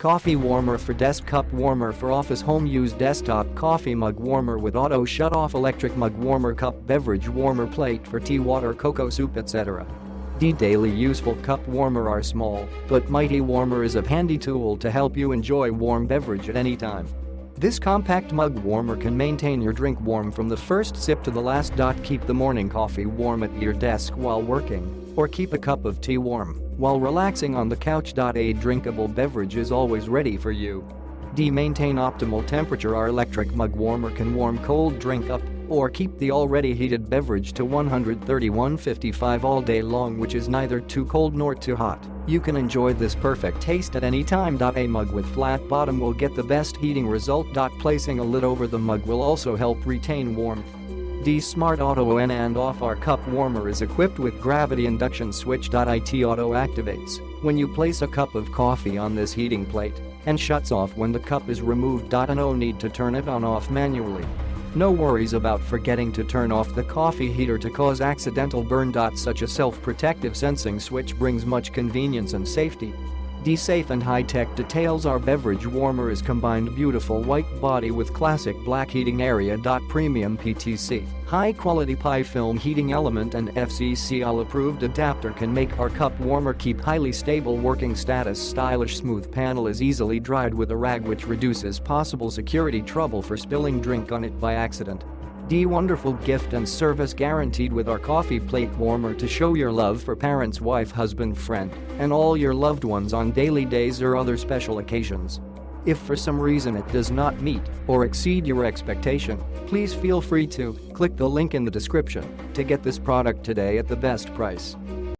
Coffee warmer for desk, cup warmer for office, home use, desktop, coffee mug warmer with auto shut-off, electric mug warmer, cup, beverage warmer, plate for tea, water, cocoa, soup, etc. The daily useful cup warmer are small, but mighty warmer is a handy tool to help you enjoy warm beverage at any time. This compact mug warmer can maintain your drink warm from the first sip to the last. Keep the morning coffee warm at your desk while working, or keep a cup of tea warm while relaxing on the couch.A. Drinkable beverage is always ready for you. Maintain optimal temperature. Our electric mug warmer can warm cold drink up or keep the already heated beverage to 131.55 all day long, which is neither too cold nor too hot. You can enjoy this perfect taste at any time. A mug with flat bottom will get the best heating result. Placing a lid over the mug will also help retain warmth. The smart auto on and off. Our cup warmer is equipped with gravity induction switch. It auto activates when you place a cup of coffee on this heating plate and shuts off when the cup is removed. No need to turn it on off manually. No worries about forgetting to turn off the coffee heater to cause accidental burn. Such a self-protective sensing switch brings much convenience and safety. The safe and high-tech details. Our beverage warmer is combined beautiful white body with classic black heating area. Premium PTC, high-quality PI film heating element and FCC approved adapter can make our cup warmer keep highly stable working status. Stylish smooth panel is easily dried with a rag, which reduces possible security trouble for spilling drink on it by accident. The wonderful gift and service guaranteed with our coffee plate warmer to show your love for parents, wife, husband, friend, and all your loved ones on daily days or other special occasions. If for some reason it does not meet or exceed your expectation, please feel free to click the link in the description to get this product today at the best price.